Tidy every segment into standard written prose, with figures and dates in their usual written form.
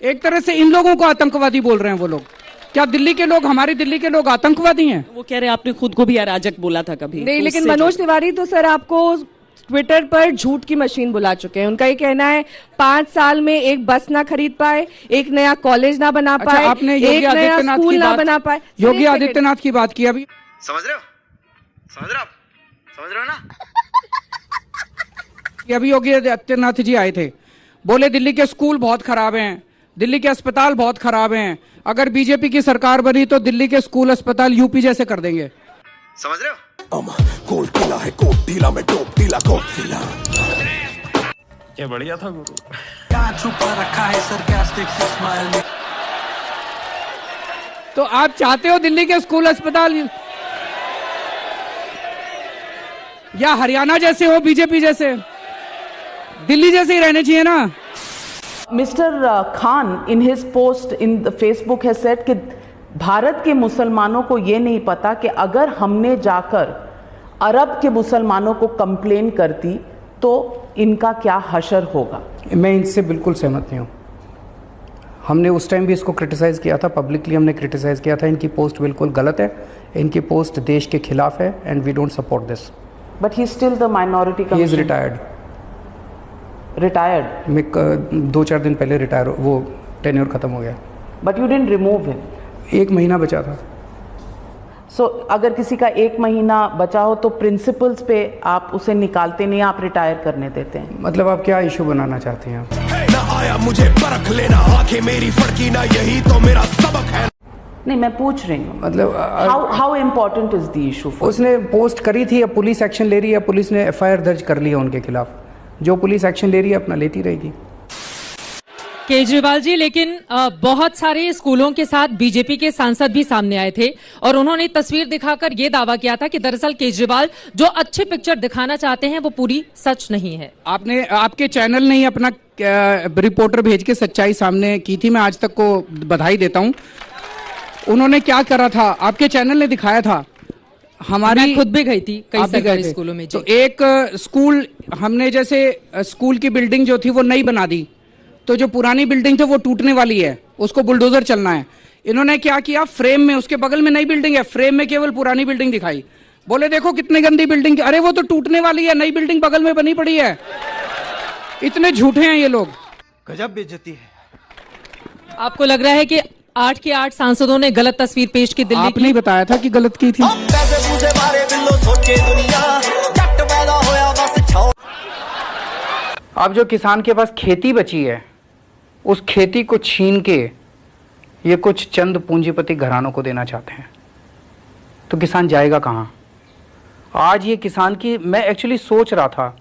एक तरह से इन लोगों को आतंकवादी बोल रहे हैं वो लोग। क्या दिल्ली के लोग, हमारी दिल्ली के लोग आतंकवादी हैं? वो कह रहे हैं आपने खुद को भी अराजक बोला था कभी। नहीं, तो लेकिन मनोज तिवारी तो सर आपको ट्विटर पर झूठ की मशीन बुला चुके हैं। उनका ये कहना है 5 साल में एक बस ना खरीद पाए, एक नया कॉलेज ना बना पाए, आपने योगी एक नया आदित्यनाथ स्कूल की ना बात, बना पाए। योगी आदित्यनाथ की बात की अभी। समझ रहे हो? समझ रहे हो आप? समझ रहे हो ना? अभी योगी आदित्यनाथ जी आए थे, बोले दिल्ली के स्कूल बहुत खराब हैं, दिल्ली के अस्पताल बहुत खराब हैं, अगर बीजेपी की सरकार बनी तो दिल्ली के स्कूल अस्पताल यूपी जैसे कर देंगे। समझ रहे हो? कोट ढीला है, कोट ढीला में टोप ढीला, कोट ढीला। क्या बढ़िया था गुरु। क्या छुपा रखा है सरकास्टिक स्माइल में। तो आप चाहते हो दिल्ली के स्कूल अस्पताल या हरियाणा जैसे हो, बीजेपी जैसे? दिल्ली जैसे ही रहने चाहिए ना। Mr. Khan in his post in the Facebook has said कि भारत के मुसलमानों को ये नहीं पता कि अगर हमने जाकर अरब के मुसलमानों को कंप्लेन करती तो इनका क्या हशर होगा। मैं इनसे बिल्कुल सहमत नहीं हूँ। हमने उस टाइम भी इसको क्रिटिसाइज किया था, पब्लिकली हमने क्रिटिसाइज किया था। इनकी पोस्ट बिल्कुल गलत है, इनकी पोस्ट देश के खिलाफ है and we don't support this. But he still the minority he is retired. मैं 2-4 दिन पहले रिटायर, वो टेन्योर खत्म हो गया। But you didn't remove him. 1 महीना बचा था। सो अगर किसी का 1 महीना बचा हो तो प्रिंसिपल्स पे आप उसे निकालते नहीं, आप रिटायर करने देते हैं। मतलब आप क्या इशू बनाना चाहते हैं? ना आया मुझे परख लेना, आंखें मेरी फड़की ना, यही तो मेरा सबक है। नहीं, मैं पूछ रही हूँ मतलब how important is the issue. उसने पोस्ट करी थी, अब पुलिस एक्शन ले रही है, पुलिस ने FIR दर्ज कर ली है उनके खिलाफ। जो पुलिस एक्शन ले रही है अपना लेती रहेगी। केजरीवाल जी, लेकिन बहुत सारे स्कूलों के साथ बीजेपी के सांसद भी सामने आए थे और उन्होंने तस्वीर दिखाकर यह दावा किया था कि दरअसल केजरीवाल जो अच्छी पिक्चर दिखाना चाहते हैं वो पूरी सच नहीं है। आपने, आपके चैनल ने ही अपना रिपोर्टर भेज के सच्चाई सामने की थी। मैं आज तक को बधाई देता हूं। उन्होंने क्या करा था, आपके चैनल ने दिखाया था। हमारी, मैं खुद भी गई थी कई सरकारी स्कूलों में। तो एक स्कूल हमने, जैसे स्कूल की बिल्डिंग जो थी वो नई बना दी, तो जो पुरानी बिल्डिंग थी वो टूटने वाली है, उसको बुलडोजर चलना है। इन्होंने क्या किया, फ्रेम में, उसके बगल में नई बिल्डिंग है, फ्रेम में केवल पुरानी बिल्डिंग दिखाई। बोले देखो कितनी गंदी बिल्डिंग, अरे वो तो टूटने वाली है, नई बिल्डिंग बगल में बनी पड़ी है। इतने झूठे हैं ये लोग, गजब बेइज्जती है। आपको लग रहा है कि 8 के 8 सांसदों ने गलत तस्वीर पेश की दिल्ली की? आपने बताया था कि गलत की थी। अब जो किसान के पास खेती बची है, उस खेती को छीन के ये कुछ चंद पूंजीपति घरानों को देना चाहते हैं, तो किसान जाएगा कहाँ? आज ये किसान की, मैं एक्चुअली सोच रहा था,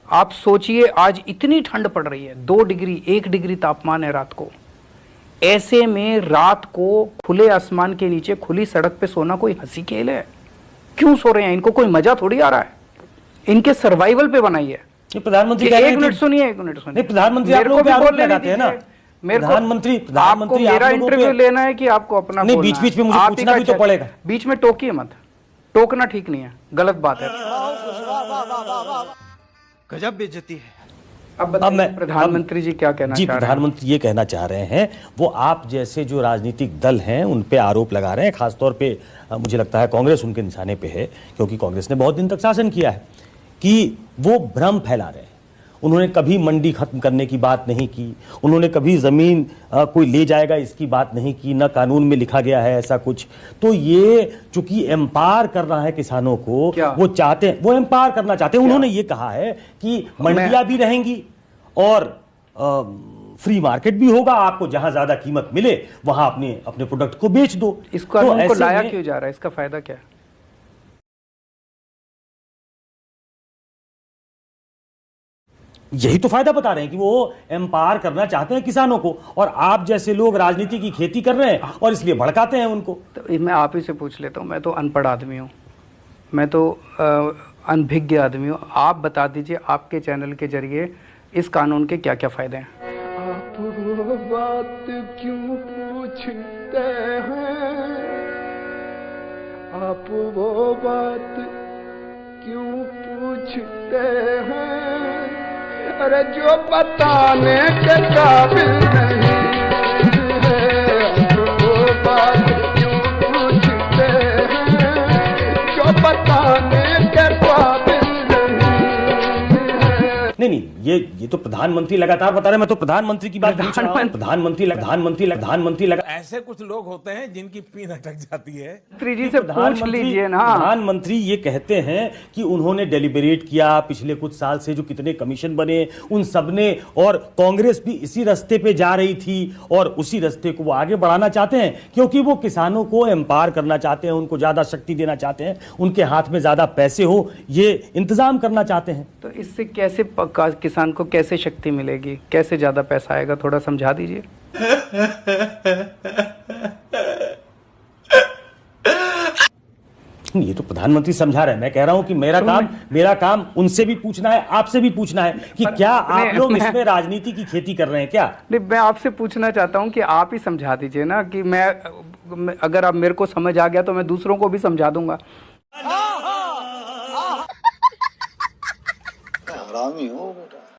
आप सोचिए आज इतनी ठंड पड़ रही है, 2 डिग्री 1 डिग्री तापमान है रात को। ऐसे में रात को खुले आसमान के नीचे खुली सड़क पे सोना कोई हंसी खेल है? क्यों सो रहे हैं? इनको कोई मजा थोड़ी आ रहा है, इनके सर्वाइवल पे बनाई है। प्रधानमंत्री, एक मिनट सुनिए, एक मिनट सुनिए। प्रधानमंत्री आप लोगों पे आरोप लगाते हैं ना। प्रधानमंत्री आपको मेरा इंटरव्यू लेना है कि आपको अपना? नहीं, बीच बीच में मुझे पूछना भी तो पड़ेगा। बीच में टोकिए मत, टोकना ठीक नहीं है, गलत बात है। गजब बेइज्जती है। अब मैं, प्रधानमंत्री जी क्या कहना चाह रहे हैं? प्रधानमंत्री ये कहना चाह रहे हैं, वो आप जैसे जो राजनीतिक दल हैं उन पे आरोप लगा रहे हैं। खासतौर पे मुझे लगता है कांग्रेस उनके निशाने पे है, क्योंकि कांग्रेस ने बहुत दिन तक शासन किया है, कि वो भ्रम फैला रहे हैं। उन्होंने कभी मंडी खत्म करने की बात नहीं की, उन्होंने कभी जमीन कोई ले जाएगा इसकी बात नहीं की, ना कानून में लिखा गया है ऐसा कुछ। तो ये चूंकि एम्पावर कर रहा है किसानों को, वो चाहते हैं, वो एम्पावर करना चाहते हैं। उन्होंने ये कहा है कि मंडियां भी रहेंगी और फ्री मार्केट भी होगा, आपको जहां ज्यादा कीमत मिले वहां अपने प्रोडक्ट को बेच दो। इस कानून को लाया क्यों जा रहा है? इसका फायदा क्या है? यही तो फायदा बता रहे हैं कि वो एम्पावर करना चाहते हैं किसानों को, और आप जैसे लोग राजनीति की खेती कर रहे हैं और इसलिए भड़काते हैं उनको। तो मैं आप ही से पूछ लेता हूं, मैं तो अनपढ़ आदमी हूं, मैं तो अनभिज्ञ आदमी हूं। आप बता दीजिए आपके चैनल के जरिए इस कानून के क्या क्या फायदे हैं? आप वो बात क्यों पूछते हैं, आप वो बात क्यों पूछते हैं, अरे जो बताने के काबिल नहीं। ये तो प्रधानमंत्री लगातार बता रहे हैं, मैं तो प्रधानमंत्री की बात पूछ रहा हूं। प्रधानमंत्री लगा ऐसे कुछ लोग होते हैं जिनकी पीन अटक जाती है। जी से पूछ लीजिए ना। प्रधानमंत्री ये कहते हैं कि उन्होंने डेलिबरेट किया, पिछले कुछ साल से जो कितने कमीशन बने उन सब ने, और कांग्रेस भी इसी रास्ते पे जा रही थी और उसी रास्ते को वो आगे बढ़ाना चाहते हैं, क्योंकि वो किसानों को एम्पावर करना चाहते हैं, उनको ज्यादा शक्ति देना चाहते हैं, उनके हाथ में ज्यादा पैसे हो ये इंतजाम करना चाहते हैं। तो इससे कैसे किसान को कैसे शक्ति मिलेगी, कैसे ज्यादा पैसा आएगा, थोड़ा समझा दीजिए। ये तो प्रधानमंत्री समझा रहे हैं, मैं कह रहा हूं कि मेरा काम उनसे भी पूछना है, आपसे भी पूछना है कि क्या आप लोग इसमें राजनीति की खेती कर रहे हैं क्या? नहीं, मैं आपसे पूछना चाहता हूं कि आप ही समझा दीजिए ना, कि मैं अगर आप मेरे को समझ आ गया तो मैं दूसरों को भी समझा दूंगा। हरामी हो बेटा।